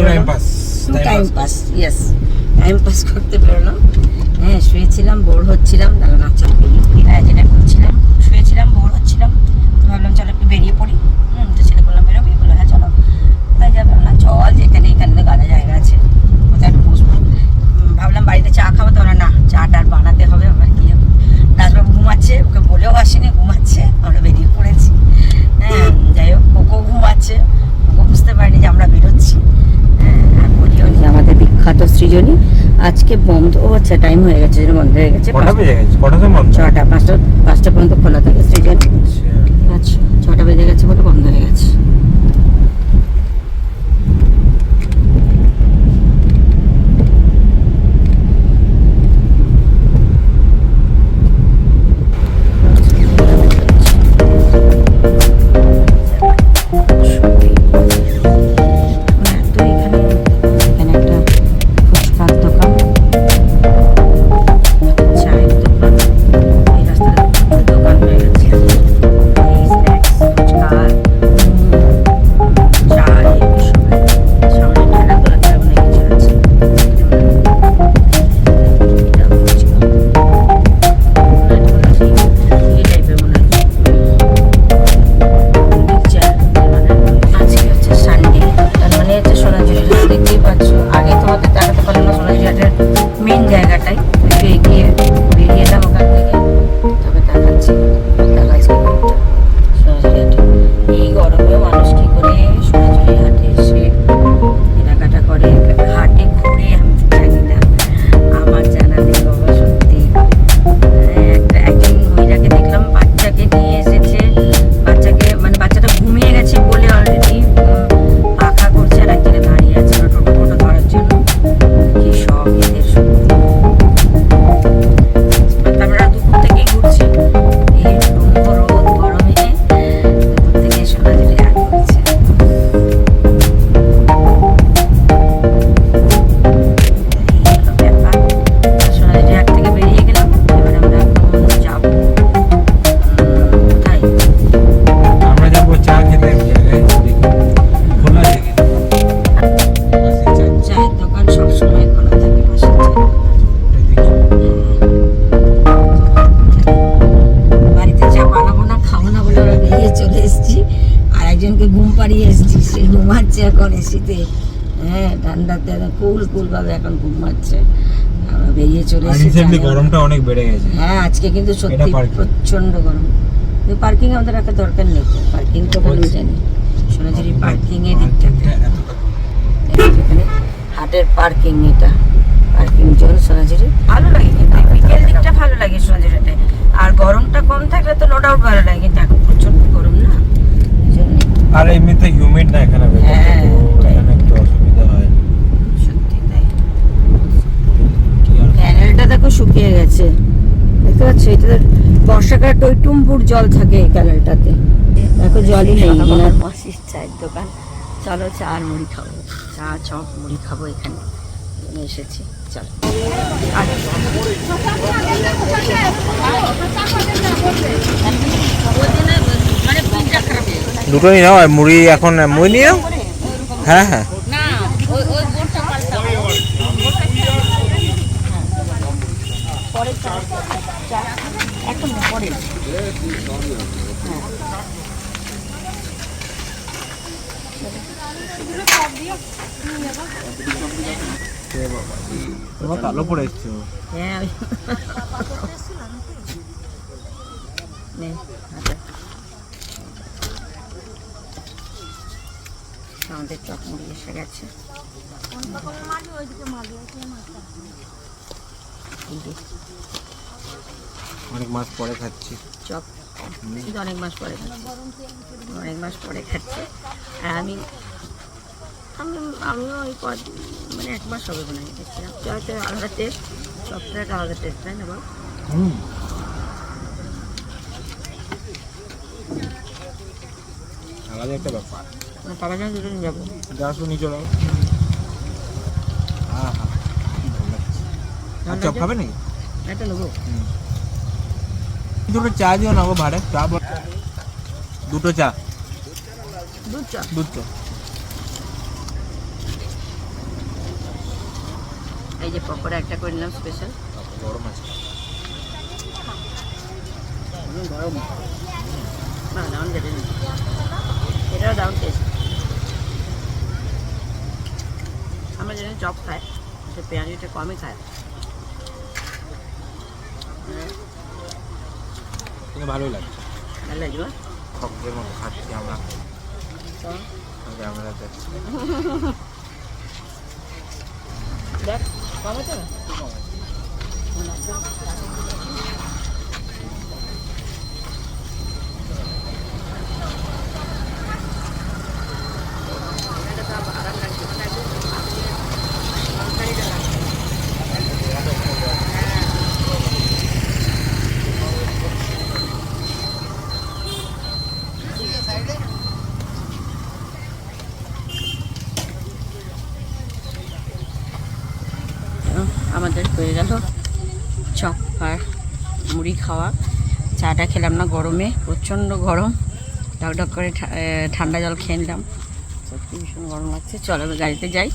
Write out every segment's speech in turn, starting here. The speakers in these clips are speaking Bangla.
Time pass, yes, time pass করতে বেরোলাম। হ্যাঁ, শুয়েছিলাম, বোর হচ্ছিলাম, দাঁড়ান আচ্ছা যেটা করছিলাম, শুয়েছিলাম, বোর হচ্ছিলাম, ভাবলাম চলো একটু বেরিয়ে পড়ি। তো ছেলে বললাম বেরোবি, বললো হ্যাঁ চলো। তাই যাবে না, চল যেখানে এখানে তো গাদা জায়গা আছে, কোথায় একটু বসবো। ভাবলাম বাড়িতে চা খাবো, তো না, চাটা আর বানাতে হবে, আবার কি হবে। রাজবাবু ঘুমাচ্ছে, ওকে বলেও আসেনি, ঘুমাচ্ছে, আমরা বেরিয়ে পড়েছি। হ্যাঁ, যাই হোক, কোকো ঘুমাচ্ছে, কোকো বুঝতে পারিনি যে আমরা বেরোচ্ছি। হ্যাঁ, আর বলিও নি আমাদের বিখ্যাত সৃজনী আজকে বন্ধ। ও আচ্ছা, টাইম হয়ে গেছে, বন্ধ হয়ে গেছে। 6টা পর্যন্ত খোলা থাকে সৃজনী। আচ্ছা, 6টা বেজে গেছে বলে বন্ধ হয়ে গেছে। এখন এসিতে, হ্যাঁ, ঠান্ডাতে কুল ভাবে এখন ঘুমাচ্ছে। আমরা বেরিয়ে চলে এসেছি। গরমটা অনেক বেড়ে গেছে। হ্যাঁ, আজকে কিন্তু সত্যি প্রচন্ড গরম। পার্কিং আমাদের রাখার দরকার নেই, পার্কিং তো বলে জানি সোনাঝুরি পার্কিং এর দিকটাতে, এখানে হাটের পার্কিং, এটা পার্কিং জোন সোনাঝুরি। ভালো লাগে কিন্তু বিকেল দিকটা ভালো লাগে সোনাঝুরিতে। আর গরমটা কম থাকলে তো নো ডাউট ভালো লাগে, কিন্তু এখন প্রচন্ড গরম না, এই জন্য। আর এমনিতে হিউমিড না এখানে, হ্যাঁ, এখানে একটু অসুবিধা হয়। সত্যি তাই। ক্যানেলটা দেখো শুকিয়ে গেছে, দেখতে পাচ্ছ? এটা বর্ষাকাল টইটুম্বুর জল থাকে এই ক্যানেলটাতে, দেখো জলই নেই। আমার মাসির চায়ের দোকান, চলো চা আর মুড়ি খাবো, চা চপ মুড়ি খাবো, এখানে এসেছি, চলো। দুটো নিয়ে নাও, আর মুড়ি এখন মুড়ি নিয়ে নাও। হ্যাঁ হ্যাঁ, তোমার কালো পড়ে এসছে। হ্যাঁ, আমাদের চপ মুড়ি এসে গেছে। অনেক মাস পরে খাচ্ছি চপ, কিন্তু অনেক মাস পরে খাচ্ছি, আর আমিও ওই মানে 1 মাস হবে মনে হয় দেখছিলাম। চপটা আলাদা টেস্ট, চপটা একটা আলাদা টেস্ট, তাই না বল? আলাদা একটা ব্যাপার। টাকা যেন দুটো নিয়ে যাবো, যা শুনি চলো। চপ খাবে নাকি? একটা নেবো। দুটো চা দিও না গো ভাড়ে, চা দুটো চা, দুধ চা, দুধ চা। এই যে পকোড়া একটা করে নিলাম স্পেশাল। গরম আছে। গরম না, দারুণ খেতে, এটাও দারুণ টেস্ট। আমরা যেন চপ খাই, সে পেঁয়াজিটা কমই খায়। কিন্তু ভালোই লাগছে, ভালো লাগবে। খকের মতো খাচ্ছি আমরা। আমরা দেখ কম আছে না? আমাদের হয়ে গেল চপ আর মুড়ি খাওয়া। চাটা খেলাম না গরমে, প্রচণ্ড গরম, ঢকঢক করে ঠান্ডা জল খেয়ে নিলাম, সত্যি ভীষণ গরম লাগছে। চলো আমি গাড়িতে যাই।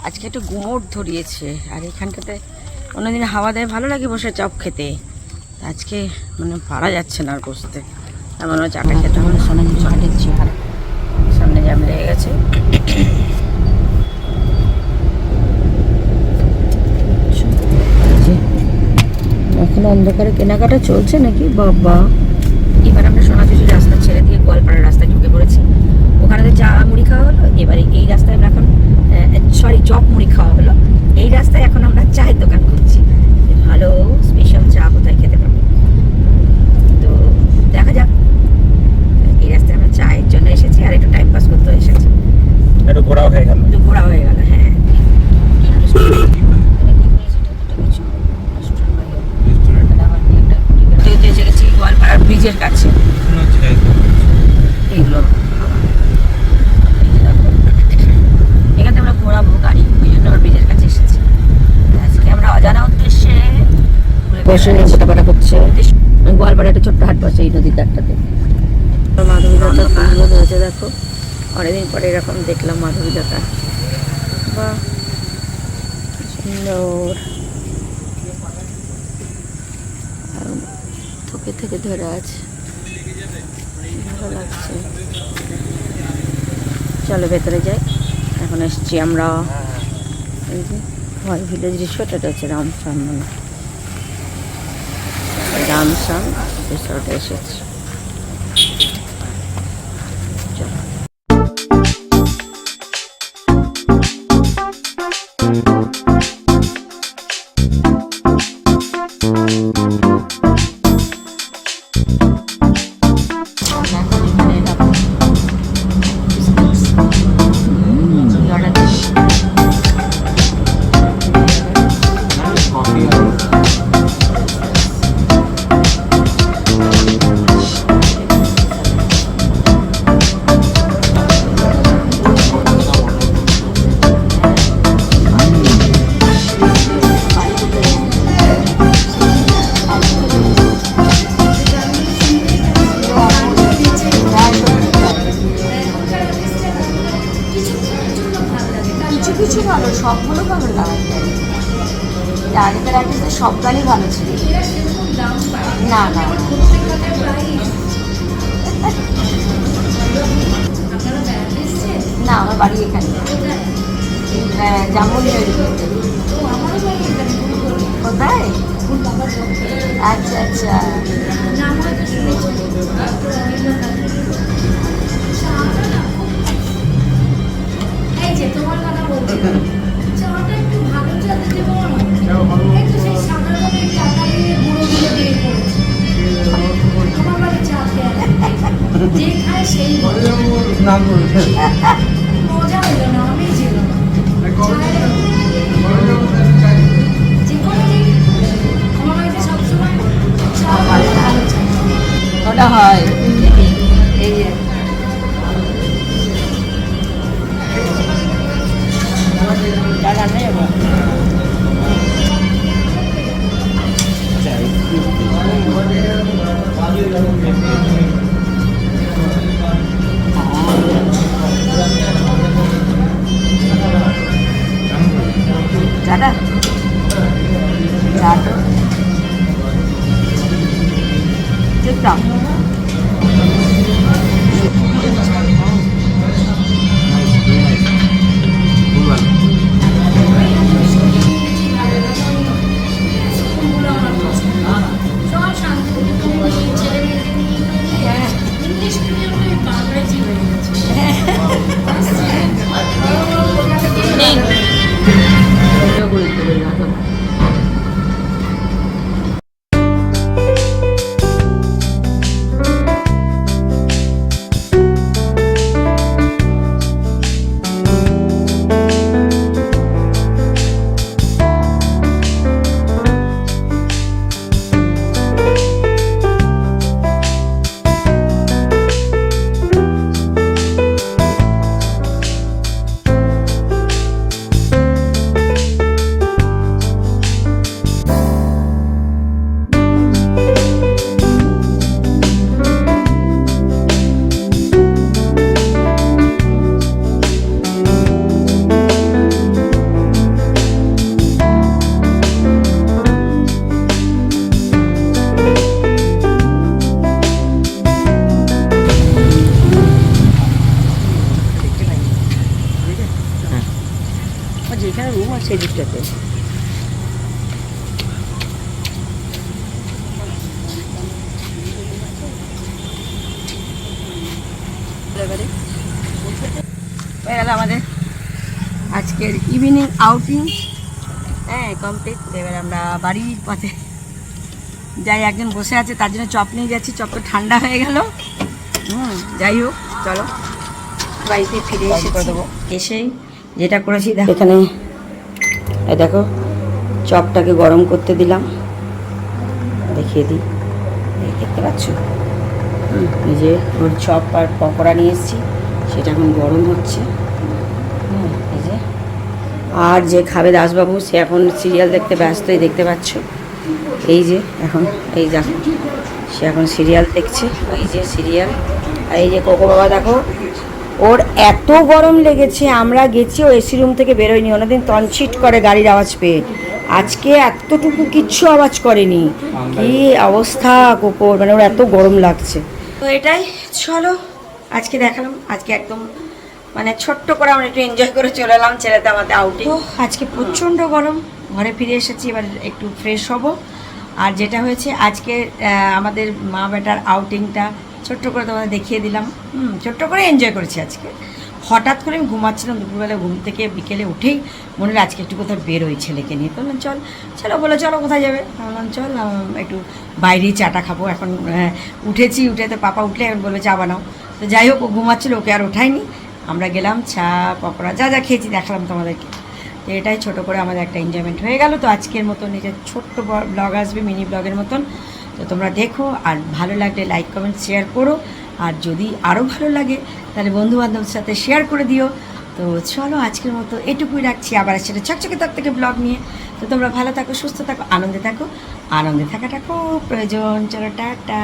আজকে একটু গুমোট ধরিয়েছে, আর এখানটাতে অন্যদিন হাওয়া দেয়, ভালো লাগে বসে চপ খেতে, আজকে মানে পারা যাচ্ছে না আর বসতে। এমন চাটা খেতে আমার শোনা চটের চেহারা সামনে জ্যাম লেগে গেছে। এখন অন্ধকারে কেনাকাটা চলছে নাকি বাবা। এবার আমরা সোনাঝুরি রাস্তা ছেড়ে দিয়ে গোয়ালপাড়ার রাস্তায় ঢুকে পড়েছি। ওখানে তো চা মুড়ি খাওয়া হলো, এবারে এই রাস্তায় আমরা এখন চপ মুড়ি খাওয়া হলো। এই রাস্তায় এখন আমরা চায়ের দোকান খুঁজছি, ভালো স্পেশাল চা কোথায় খেতে পারবো। তো দেখা যাক, এই রাস্তায় আমরা চায়ের জন্য এসেছি আর একটু টাইম পাস করতে এসেছি। একটু ঘোরাও হয়ে গেল। ঘোরা হয়ে গেল, হ্যাঁ। এসে গেছি গোয়ালপাড়ার ব্রিজের কাছে। এগুলো এখানে আমরা ঘোরাবো গাড়ি, ওই জন্য আমরা ব্রিজের কাছে এসেছি। আজকে আমরা অজানা উদ্দেশ্যে বসে ছোটাপাটা করছে। গোয়ালপাড়া একটা ছোট্ট হাট বসে এই নদীর ধারটাতে। মাধবীলতা ফুলগুলো ধরেছে দেখো, অনেকদিন পরে এরকম দেখলাম মাধবীলতা। বাহ সুন্দর, থোকে থেকে ধরে আছে, ভালো লাগছে। চলো ভেতরে যাই। এখন এসছি আমরা এই যে ভয় ভিলেজ রিসোর্ট, এটা হচ্ছে রামসান, মানে রামসান রিসোর্টে এসেছি। চলো কিছু ভালো, সবগুলো ভালো লাগে। আগেকার আর্টিস্টের সব গানই ভালো ছিল। না না না, আমার বাড়ি এখানে যেমন কোথায়? আচ্ছা আচ্ছা, তোমার কথা বলছি, চাটা একটু ভালো চা দিতে পারো না? একটু সেই সাদা রঙের চাটা দিয়ে গুঁড়ো দিয়ে করেছে। আমার বাড়ি চা খেয়ে যে খায় সেই বলে মজা হলো না, আমি ছিল যে কোনো দিন আমার বাড়িতে সবসময় চা ভালো চা ওটা হয়। এই যে দাদা দেখতাম সব শান্তি ছেলে মেয়েকে নিয়ে ইংলিশ মিডিয়ামে বাংলাজি হয়ে গেছে যেখানে রুম আছে সেই দিকটাতে হয়ে গেল আমাদের আজকের ইভিনিং আউটিং। হ্যাঁ কমপ্লিট। এবার আমরা বাড়ির পথে যাই। একজন বসে আছে তার জন্য চপ নিয়ে যাচ্ছি, চপটা ঠান্ডা হয়ে গেল। যাই হোক চলো বাড়িতে ফিরে এসেই যেটা করেছি দেখো, এখানে এই দেখো চপটাকে গরম করতে দিলাম, দেখিয়ে দিই, এই দেখতে পাচ্ছ এই যে ওর চপ আর পকোড়া নিয়ে এসেছি, সেটা এখন গরম হচ্ছে। এই যে আর যে খাবে দাসবাবু সে এখন সিরিয়াল দেখতে ব্যস্তই, দেখতে পাচ্ছ এই যে এখন এই দেখো সে এখন সিরিয়াল দেখছে, এই যে সিরিয়াল। আর এই যে কোকো বাবা দেখো ওর এত গরম লেগেছে, আমরা গেছি ও এসি রুম থেকে বেরোয়নি, অন্যদিন তনছিট করে গাড়ির আওয়াজ পেয়ে, আজকে এতটুকু কিচ্ছু আওয়াজ করেনি। কি অবস্থা কোকোর, মানে ওর এত গরম লাগছে। তো এটাই চলো আজকে দেখালাম, আজকে একদম মানে ছোট্ট করে আমরা একটু এনজয় করে চলে এলাম ছেলেতে আমাদের আউটিং। আজকে প্রচণ্ড গরম, ঘরে ফিরে এসেছি, এবার একটু ফ্রেশ হব। আর যেটা হয়েছে আজকে আমাদের মা বেটার আউটিংটা ছোট্ট করে তোমাদের দেখিয়ে দিলাম। ছোট্ট করে এনজয় করেছি আজকে। হঠাৎ করে আমি ঘুমাচ্ছিলাম, দুপুরবেলা ঘুম থেকে বিকেলে উঠেই মনে হলো আজকে একটু কোথাও বেরোই ছেলেকে নিয়ে। তো বললাম চল, চলো বলে চলো কোথায় যাবে, বললাম চল একটু বাইরেই চাটা খাবো। এখন উঠেছি, উঠে তো পাপা উঠলে এখন বলবে চা বানাও। তো যাই হোক ও ঘুমাচ্ছিল, ওকে আর ওঠায়নি, আমরা গেলাম চা পকোড়া যা যা খেয়েছি দেখালাম তোমাদেরকে। তো এটাই ছোটো করে আমাদের একটা এনজয়মেন্ট হয়ে গেল। তো আজকের মতন নিজের ছোট্ট ব্লগ আসবে, মিনি ব্লগের মতন। তো তোমরা দেখো, আর ভালো লাগলে লাইক কমেন্ট শেয়ার করো, আর যদি আরও ভালো লাগে তাহলে বন্ধুবান্ধবের সাথে শেয়ার করে দিও। তো চলো আজকের মতো এটুকুই রাখছি, আবার সেটা চকচকে তার থেকে ব্লগ নিয়ে। তো তোমরা ভালো থাকো, সুস্থ থাকো, আনন্দে থাকো, আনন্দে থাকাটা খুব প্রয়োজন। চলো টাটা।